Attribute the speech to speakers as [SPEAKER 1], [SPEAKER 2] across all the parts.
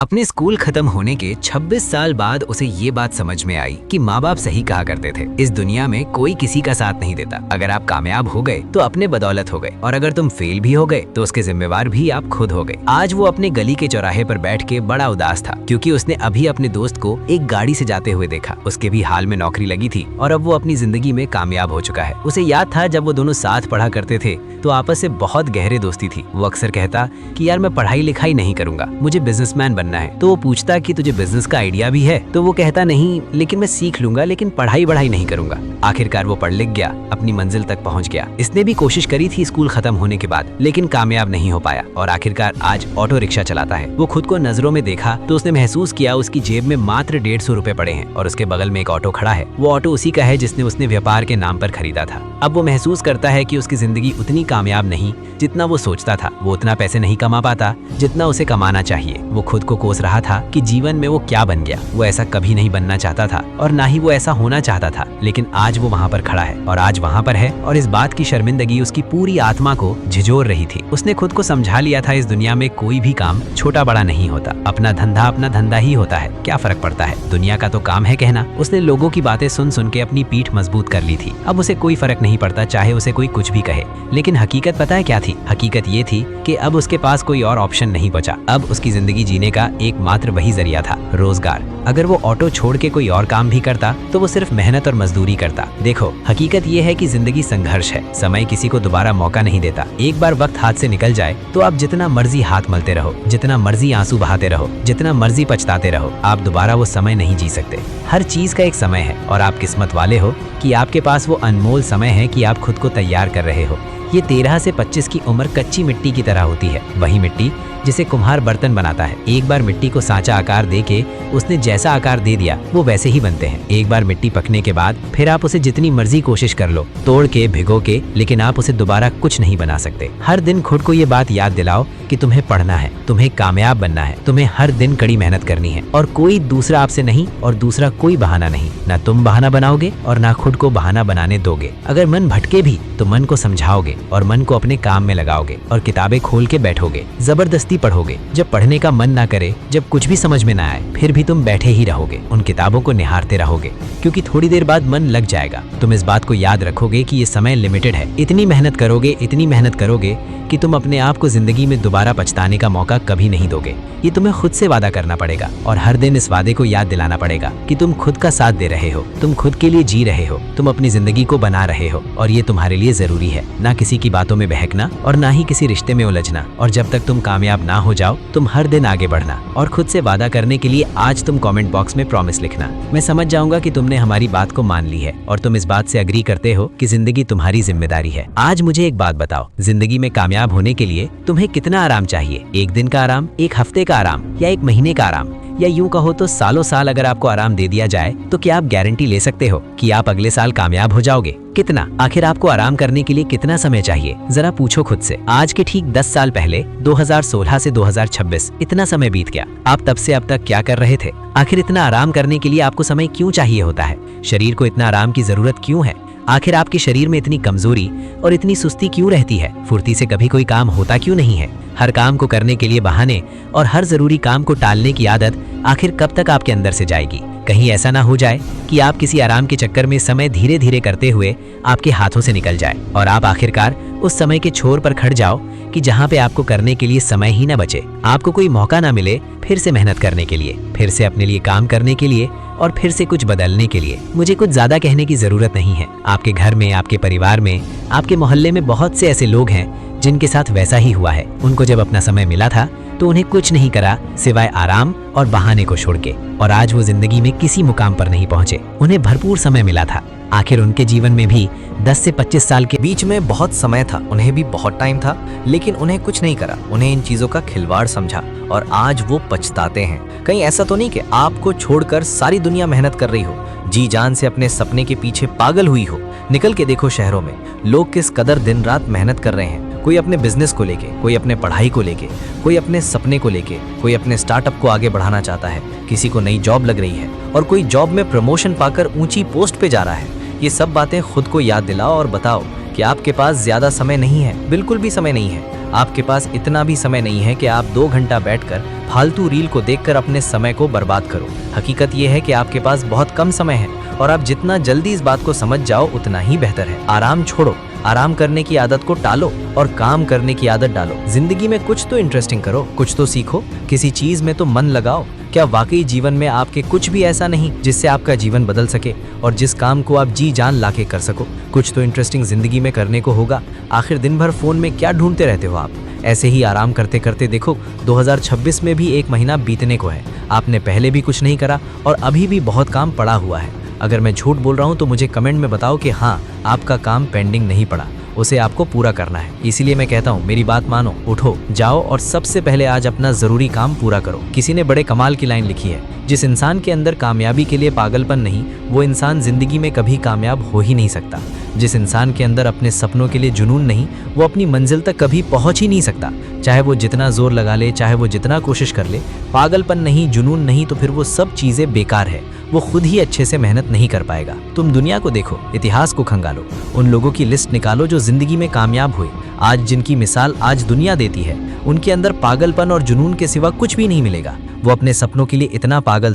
[SPEAKER 1] अपने स्कूल खत्म होने के 26 साल बाद उसे ये बात समझ में आई कि माँ बाप सही कहा करते थे। इस दुनिया में कोई किसी का साथ नहीं देता। अगर आप कामयाब हो गए तो अपने बदौलत हो गए, और अगर तुम फेल भी हो गए तो उसके जिम्मेवार भी आप खुद हो गए। आज वो अपने गली के चौराहे पर बैठ के बड़ा उदास था, क्योंकि उसने अभी अपने दोस्त को एक गाड़ी से जाते हुए देखा। उसके भी हाल में नौकरी लगी थी और अब वो अपनी जिंदगी में कामयाब हो चुका है। उसे याद था जब वो दोनों साथ पढ़ा करते थे तो आपस से बहुत गहरे दोस्ती थी। वो अक्सर कहता कि यार मैं पढ़ाई लिखाई नहीं करूंगा, मुझे बिजनेसमैन बनना है। तो वो पूछता कि तुझे बिजनेस का आइडिया भी है? तो वो कहता नहीं, लेकिन मैं सीख लूंगा, लेकिन पढ़ाई नहीं करूंगा। आखिरकार वो पढ़ लिख गया, अपनी मंजिल तक पहुंच गया। इसने भी कोशिश करी थी स्कूल खत्म होने के बाद, लेकिन कामयाब नहीं हो पाया और आखिरकार आज ऑटो रिक्शा चलाता है। वो खुद को नजरों में देखा तो उसने महसूस किया उसकी जेब में मात्र 150 रुपए पड़े हैं और उसके बगल में एक ऑटो खड़ा है। वो ऑटो उसी का है जिसने उसने व्यापार के नाम पर खरीदा था। अब वो महसूस करता है कि उसकी जिंदगी उतनी कामयाब नहीं जितना वो सोचता था। वो उतना पैसे नहीं कमा पाता जितना उसे कमाना चाहिए। वो खुद को कोस रहा था कि जीवन में वो क्या बन गया। वो ऐसा कभी नहीं बनना चाहता था और ना ही वो ऐसा होना चाहता था, लेकिन आज वो वहाँ पर खड़ा है और आज वहाँ पर है, और इस बात की शर्मिंदगी उसकी पूरी आत्मा को झिझोर रही थी। उसने खुद को समझा लिया था इस दुनिया में कोई भी काम छोटा बड़ा नहीं होता। अपना धंधा ही होता है, क्या फर्क पड़ता है, दुनिया का तो काम है कहना। उसने लोगों की बातें सुन सुन के अपनी पीठ मजबूत कर ली थी। अब उसे कोई फर्क नहीं पड़ता चाहे उसे कोई कुछ भी कहे। लेकिन हकीकत पता है क्या थी? हकीकत ये थी कि अब उसके पास कोई और ऑप्शन नहीं बचा। अब उसकी जिंदगी जीने का एकमात्र वही जरिया था, रोजगार। अगर वो ऑटो छोड़ के कोई और काम भी करता तो वो सिर्फ मेहनत और मजदूरी करता। देखो, हकीकत ये है कि जिंदगी संघर्ष है। समय किसी को दोबारा मौका नहीं देता। एक बार वक्त हाथ से निकल जाए तो आप जितना मर्जी हाथ मलते रहो, जितना मर्जी आंसू बहाते रहो, जितना मर्जी पछताते रहो, आप दोबारा वो समय नहीं जी सकते। हर चीज का एक समय है और आप किस्मत वाले हो कि आपके पास वो अनमोल समय है कि आप खुद को तैयार कर रहे हो। ये 13 से 25 की उम्र कच्ची मिट्टी की तरह होती है, वही मिट्टी जिसे कुम्हार बर्तन बनाता है। एक बार मिट्टी को सांचा आकार देके उसने जैसा आकार दे दिया वो वैसे ही बनते हैं। एक बार मिट्टी पकने के बाद फिर आप उसे जितनी मर्जी कोशिश कर लो, तोड़ के भिगो के, लेकिन आप उसे दोबारा कुछ नहीं बना सकते। हर दिन खुद को ये बात याद दिलाओ कि तुम्हें पढ़ना है, तुम्हें कामयाब बनना है, तुम्हें हर दिन कड़ी मेहनत करनी है और कोई दूसरा आपसे नहीं और दूसरा कोई बहाना नहीं। ना तुम बहाना बनाओगे और ना खुद को बहाना बनाने दोगे। अगर मन भटके भी तो मन को समझाओगे और मन को अपने काम में लगाओगे और किताबें खोल के बैठोगे, जबरदस्ती पढ़ोगे। जब पढ़ने का मन ना करे, जब कुछ भी समझ में ना आए, फिर भी तुम बैठे ही रहोगे, उन किताबों को निहारते रहोगे, क्योंकि थोड़ी देर बाद मन लग जाएगा। तुम इस बात को याद रखोगे कि ये समय लिमिटेड है। इतनी मेहनत करोगे कि तुम अपने आप को जिंदगी में दोबारा पछताने का मौका कभी नहीं दोगे। ये तुम्हें खुद से वादा करना पड़ेगा और हर दिन इस वादे को याद दिलाना पड़ेगा कि तुम खुद का साथ दे रहे हो, तुम खुद के लिए जी रहे हो, तुम अपनी जिंदगी को बना रहे हो और ये तुम्हारे लिए जरूरी है। ना किसी की बातों में बहकना और ना ही किसी रिश्ते में उलझना। और जब तक तुम कामयाब ना हो जाओ, तुम हर दिन आगे बढ़ना और खुद से वादा करने के लिए आज तुम कमेंट बॉक्स में प्रॉमिस लिखना। मैं समझ जाऊंगा कि तुमने हमारी बात को मान ली है और तुम इस बात से अग्री करते हो कि जिंदगी तुम्हारी जिम्मेदारी है। आज मुझे एक बात बताओ, जिंदगी में कामयाब होने के लिए तुम्हें कितना आराम चाहिए? एक दिन का आराम, एक हफ्ते का आराम, या एक महीने का आराम, या यूं कहो तो सालों साल अगर आपको आराम दे दिया जाए तो क्या आप गारंटी ले सकते हो कि आप अगले साल कामयाब हो जाओगे? कितना? आखिर आपको आराम करने के लिए कितना समय चाहिए? जरा पूछो खुद से। आज के ठीक 10 साल पहले 2016 से 2026 इतना समय बीत गया। आप तब से अब तक क्या कर रहे थे? आखिर इतना आराम करने के लिए आपको समय क्यों चाहिए होता है? शरीर को इतना आराम की जरूरत क्यों है? आखिर आपके शरीर में इतनी कमजोरी और इतनी सुस्ती क्यों रहती है? फुर्ती से कभी कोई काम होता क्यों नहीं है? हर काम को करने के लिए बहाने और हर जरूरी काम को टालने की आदत आखिर कब तक आपके अंदर से जाएगी? कहीं ऐसा ना हो जाए कि आप किसी आराम के चक्कर में समय धीरे धीरे करते हुए आपके हाथों से निकल जाए और आप आखिरकार उस समय के छोर पर खड़ जाओ कि जहाँ पे आपको करने के लिए समय ही न बचे। आपको कोई मौका ना मिले फिर से मेहनत करने के लिए, फिर से अपने लिए काम करने के लिए और फिर से कुछ बदलने के लिए। मुझे कुछ ज्यादा कहने की जरूरत नहीं है। आपके घर में, आपके परिवार में, आपके मोहल्ले में बहुत से ऐसे लोग हैं जिनके साथ वैसा ही हुआ है। उनको जब अपना समय मिला था तो उन्हें कुछ नहीं करा सिवाय आराम और बहाने को छोड़ के, और आज वो जिंदगी में किसी मुकाम पर नहीं पहुंचे। उन्हें भरपूर समय मिला था। आखिर उनके जीवन में भी 10 से 25 साल के
[SPEAKER 2] बीच में बहुत समय था, उन्हें भी बहुत टाइम था, लेकिन उन्हें कुछ नहीं करा। उन्हें इन चीजों का खिलवाड़ समझा और आज वो पछताते हैं। कहीं ऐसा तो नहीं कि आपको छोड़कर सारी दुनिया मेहनत कर रही हो, जी जान से अपने सपने के पीछे पागल हुई हो। निकल के देखो शहरों में लोग किस कदर दिन रात मेहनत कर रहे हैं। कोई अपने बिजनेस को लेके, कोई अपने पढ़ाई को लेके, कोई अपने सपने को लेके, कोई अपने स्टार्टअप को आगे बढ़ाना चाहता है, किसी को नई जॉब लग रही है और कोई जॉब में प्रमोशन पाकर ऊंची पोस्ट पे जा रहा है। ये सब बातें खुद को याद दिलाओ और बताओ कि आपके पास ज्यादा समय नहीं है, बिल्कुल भी समय नहीं है। आपके पास इतना भी समय नहीं है कि आप 2 घंटा बैठकर फालतू रील को देखकर अपने समय को बर्बाद करो। हकीकत यह है कि आपके पास बहुत कम समय है और आप जितना जल्दी इस बात को समझ जाओ उतना ही बेहतर है। आराम छोड़ो, आराम करने की आदत को टालो और काम करने की आदत डालो। जिंदगी में कुछ तो इंटरेस्टिंग करो, कुछ तो सीखो, किसी चीज में तो मन लगाओ। क्या वाकई जीवन में आपके कुछ भी ऐसा नहीं जिससे आपका जीवन बदल सके और जिस काम को आप जी जान लाके कर सको? कुछ तो इंटरेस्टिंग जिंदगी में करने को होगा। आखिर दिन भर फोन में क्या ढूंढते रहते हो आप? ऐसे ही आराम करते करते देखो 2026 में भी 1 महीना बीतने को है। आपने पहले भी कुछ नहीं करा और अभी भी बहुत काम पड़ा हुआ है। अगर मैं झूठ बोल रहा हूँ तो मुझे कमेंट में बताओ कि हाँ, आपका काम पेंडिंग नहीं पड़ा, उसे आपको पूरा करना है। इसीलिए मैं कहता हूँ, मेरी बात मानो, उठो, जाओ और सबसे पहले आज अपना जरूरी काम पूरा करो। किसी ने बड़े कमाल की लाइन लिखी है, जिस इंसान के अंदर कामयाबी के लिए पागलपन नहीं, वो इंसान जिंदगी में कभी कामयाब हो ही नहीं सकता। जिस इंसान के अंदर अपने सपनों के लिए जुनून नहीं, वो अपनी मंजिल तक कभी पहुंच ही नहीं सकता। चाहे वो जितना जोर लगा ले, चाहे वो जितना कोशिश कर ले, पागलपन नहीं, जुनून नहीं, तो फिर वो सब चीजें बेकार है। वो खुद ही अच्छे से मेहनत नहीं कर पाएगा। तुम दुनिया को देखो, इतिहास को खंगालो, उन लोगों की लिस्ट निकालो जो जिंदगी में कामयाब हुए। आज जिनकी मिसाल आज दुनिया देती है, उनके अंदर पागलपन और जुनून के सिवा कुछ भी नहीं मिलेगा। वो अपने सपनों के लिए इतना पागल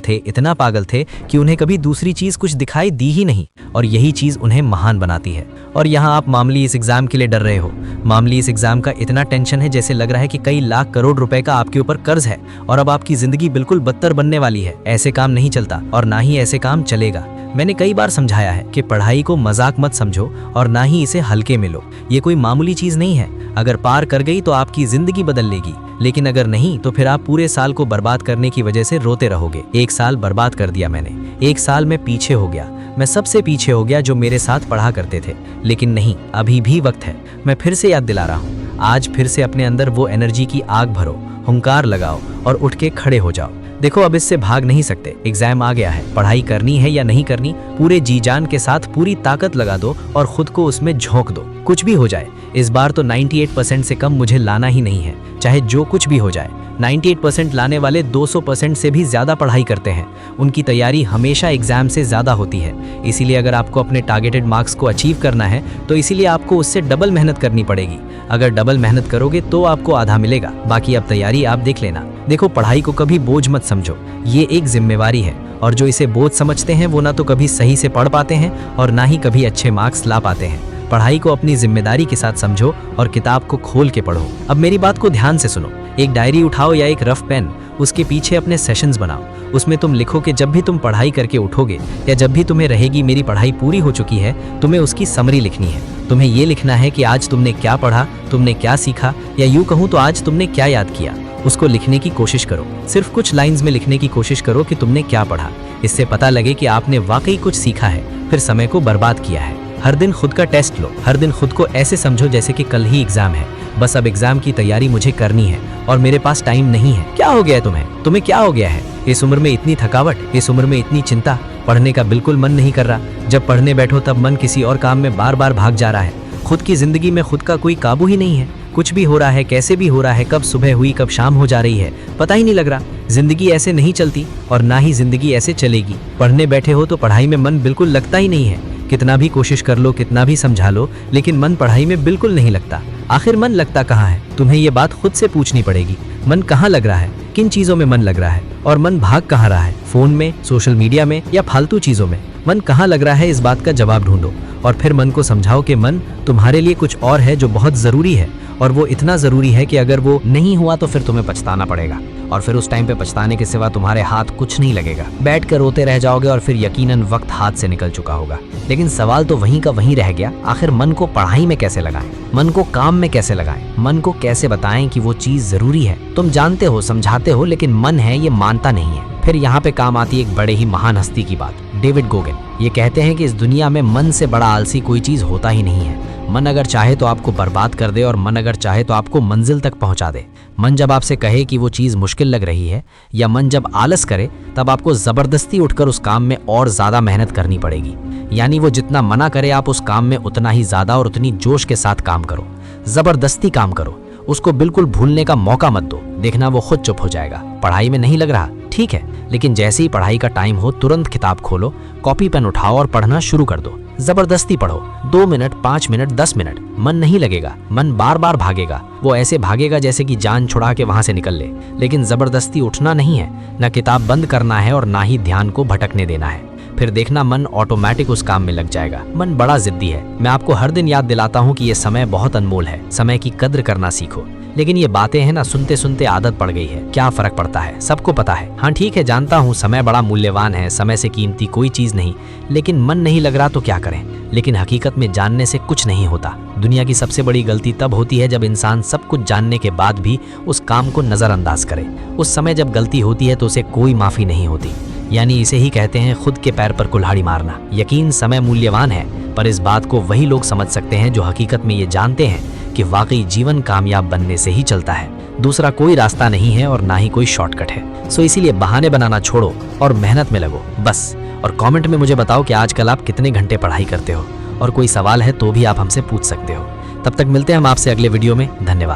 [SPEAKER 2] थे कि उन्हें कभी दूसरी चीज कुछ दिखाई दी ही नहीं, और यही चीज उन्हें महान बनाती है। और यहाँ आप मामूली इस एग्जाम के लिए डर रहे हो। मामूली इस एग्जाम का इतना टेंशन है जैसे लग रहा है कि कई लाख करोड़ रुपए का आपके ऊपर कर्ज है और अब आपकी जिंदगी बिल्कुल बदतर बनने वाली है। ऐसे काम नहीं चलता और ना ही ऐसे काम चलेगा। मैंने कई बार समझाया है कि पढ़ाई को मजाक मत समझो और ना ही इसे हल्के में लो। ये कोई मामूली चीज नहीं है। अगर पार कर गई तो आपकी जिंदगी बदल लेगी, लेकिन अगर नहीं तो फिर आप पूरे साल को बर्बाद करने की वजह से रोते रहोगे। 1 साल बर्बाद कर दिया मैंने, 1 साल में पीछे हो गया। मैं सबसे पीछे हो गया जो मेरे साथ पढ़ा करते थे। लेकिन नहीं, अभी भी वक्त है। मैं फिर से याद दिला रहा हूँ, आज फिर से अपने अंदर वो एनर्जी की आग भरो, हुंकार लगाओ और उठ के खड़े हो जाओ। देखो, अब इससे भाग नहीं सकते। एग्जाम आ गया है, पढ़ाई करनी है या नहीं करनी, पूरे जी जान के साथ पूरी ताकत लगा दो और खुद को उसमें झोंक दो। कुछ भी हो जाए, इस बार तो 98% से कम मुझे लाना ही नहीं है, चाहे जो कुछ भी हो जाए। 98% लाने वाले 200% से भी ज्यादा पढ़ाई करते हैं। उनकी तैयारी हमेशा एग्जाम से ज्यादा होती है। इसीलिए अगर आपको अपने टारगेटेड मार्क्स को अचीव करना है तो इसीलिए आपको उससे डबल मेहनत करनी पड़ेगी। अगर डबल मेहनत करोगे तो आपको आधा मिलेगा, बाकी अब तैयारी आप देख लेना। देखो, पढ़ाई को कभी बोझ मत समझो, ये एक जिम्मेवारी है, और जो इसे बोझ समझते हैं वो ना तो कभी सही से पढ़ पाते हैं और ना ही कभी अच्छे मार्क्स ला पाते हैं। पढ़ाई को अपनी जिम्मेदारी के साथ समझो और किताब को खोल के पढ़ो। अब मेरी बात को ध्यान से सुनो। एक डायरी उठाओ या एक रफ पेन, उसके पीछे अपने सेशंस बनाओ। उसमें तुम लिखो कि जब भी तुम पढ़ाई करके उठोगे या जब भी तुम्हें रहेगी मेरी पढ़ाई पूरी हो चुकी है, तुम्हें उसकी समरी लिखनी है। तुम्हें ये लिखना है कि आज तुमने क्या पढ़ा, तुमने क्या सीखा, या यूं कहूँ तो आज तुमने क्या याद किया। उसको लिखने की कोशिश करो। सिर्फ कुछ लाइंस में लिखने की कोशिश करो कि तुमने क्या पढ़ा। इससे पता लगे कि आपने वाकई कुछ सीखा है, फिर समय को बर्बाद किया है। हर दिन खुद का टेस्ट लो। हर दिन खुद को ऐसे समझो जैसे कि कल ही एग्जाम है। बस अब एग्जाम की तैयारी मुझे करनी है और मेरे पास टाइम नहीं है। क्या हो गया है तुम्हें क्या हो गया है? इस उम्र में इतनी थकावट, इस उम्र में इतनी चिंता, पढ़ने का बिल्कुल मन नहीं कर रहा। जब पढ़ने बैठो तब मन किसी और काम में बार बार भाग जा रहा है। खुद की जिंदगी में खुद का कोई काबू ही नहीं है। कुछ भी हो रहा है, कैसे भी हो रहा है, कब सुबह हुई कब शाम हो जा रही है, पता ही नहीं लग रहा। जिंदगी ऐसे नहीं चलती और ना ही जिंदगी ऐसे चलेगी। पढ़ने बैठे हो तो पढ़ाई में मन बिल्कुल लगता ही नहीं है। कितना भी कोशिश कर लो, कितना भी समझा लो, लेकिन मन पढ़ाई में बिल्कुल नहीं लगता। आखिर मन लगता कहाँ है? तुम्हें ये बात खुद से पूछनी पड़ेगी। मन कहाँ लग रहा है? किन चीजों में मन लग रहा है? और मन भाग कहाँ रहा है? फोन में, सोशल मीडिया में, या फालतू चीजों में? मन कहाँ लग रहा है, इस बात का जवाब ढूंढो और फिर मन को समझाओ कि मन, तुम्हारे लिए कुछ और है जो बहुत जरूरी है, और वो इतना जरूरी है कि अगर वो नहीं हुआ तो फिर तुम्हें पछताना पड़ेगा, और फिर उस टाइम पे पछताने के सिवा तुम्हारे हाथ कुछ नहीं लगेगा। बैठ कर रोते रह जाओगे और फिर यकीनन वक्त हाथ से निकल चुका होगा। लेकिन सवाल तो वहीं का वहीं रह गया, आखिर मन को पढ़ाई में कैसे लगाएं? मन को काम में कैसे लगाएं? मन को कैसे बताएं कि वो चीज जरूरी है? तुम जानते हो, समझाते हो, लेकिन मन है ये मानता नहीं है। फिर यहाँ पे काम आती है एक बड़े ही महान हस्ती की बात, डेविड गोगिन। ये कहते हैं कि इस दुनिया में मन से बड़ा आलसी कोई चीज होता ही नहीं है। मन अगर चाहे तो आपको बर्बाद कर दे और मन अगर चाहे तो आपको मंजिल तक पहुंचा दे। मन जब आपसे कहे कि वो चीज मुश्किल लग रही है, या मन जब आलस करे, तब आपको जबरदस्ती उठकर उस काम में और ज्यादा मेहनत करनी पड़ेगी। यानी वो जितना मना करे आप उस काम में उतना ही ज्यादा और उतनी जोश के साथ काम करो। जबरदस्ती काम करो, उसको बिल्कुल भूलने का मौका मत दो। देखना वो खुद चुप हो जाएगा। पढ़ाई में नहीं लग रहा, ठीक है, लेकिन जैसे ही पढ़ाई का टाइम हो तुरंत किताब खोलो, कॉपी पेन उठाओ और पढ़ना शुरू कर दो। जबरदस्ती पढ़ो, 2 मिनट, 5 मिनट, 10 मिनट, मन नहीं लगेगा, मन बार बार भागेगा, वो ऐसे भागेगा जैसे कि जान छुड़ा के वहां से निकल ले। लेकिन जबरदस्ती उठना नहीं है, न किताब बंद करना है और ना ही ध्यान को भटकने देना है। फिर देखना मन ऑटोमेटिक उस काम में लग जाएगा। मन बड़ा जिद्दी है। मैं आपको हर दिन याद दिलाता हूँ कि ये समय बहुत अनमोल है, समय की कद्र करना सीखो। लेकिन ये बातें हैं ना, सुनते सुनते आदत पड़ गई है, क्या फर्क पड़ता है, सबको पता है। हाँ ठीक है, जानता हूँ समय बड़ा मूल्यवान है, समय से कीमती कोई चीज नहीं, लेकिन मन नहीं लग रहा तो क्या करें। लेकिन हकीकत में जानने से कुछ नहीं होता। दुनिया की सबसे बड़ी गलती तब होती है जब इंसान सब कुछ जानने के बाद भी उस काम को नजरअंदाज करे। उस समय जब गलती होती है तो उसे कोई माफी नहीं होती। यानी इसे ही कहते हैं खुद के पैर पर कुल्हाड़ी मारना। यकीन समय मूल्यवान है, पर इस बात को वही लोग समझ सकते हैं जो हकीकत में ये जानते हैं कि वाकई जीवन कामयाब बनने से ही चलता है। दूसरा कोई रास्ता नहीं है और ना ही कोई शॉर्टकट है। सो इसीलिए बहाने बनाना छोड़ो और मेहनत में लगो बस। और कमेंट में मुझे बताओ कि आजकल आप कितने घंटे पढ़ाई करते हो, और कोई सवाल है तो भी आप हमसे पूछ सकते हो। तब तक मिलते हैं हम आपसे अगले वीडियो में। धन्यवाद।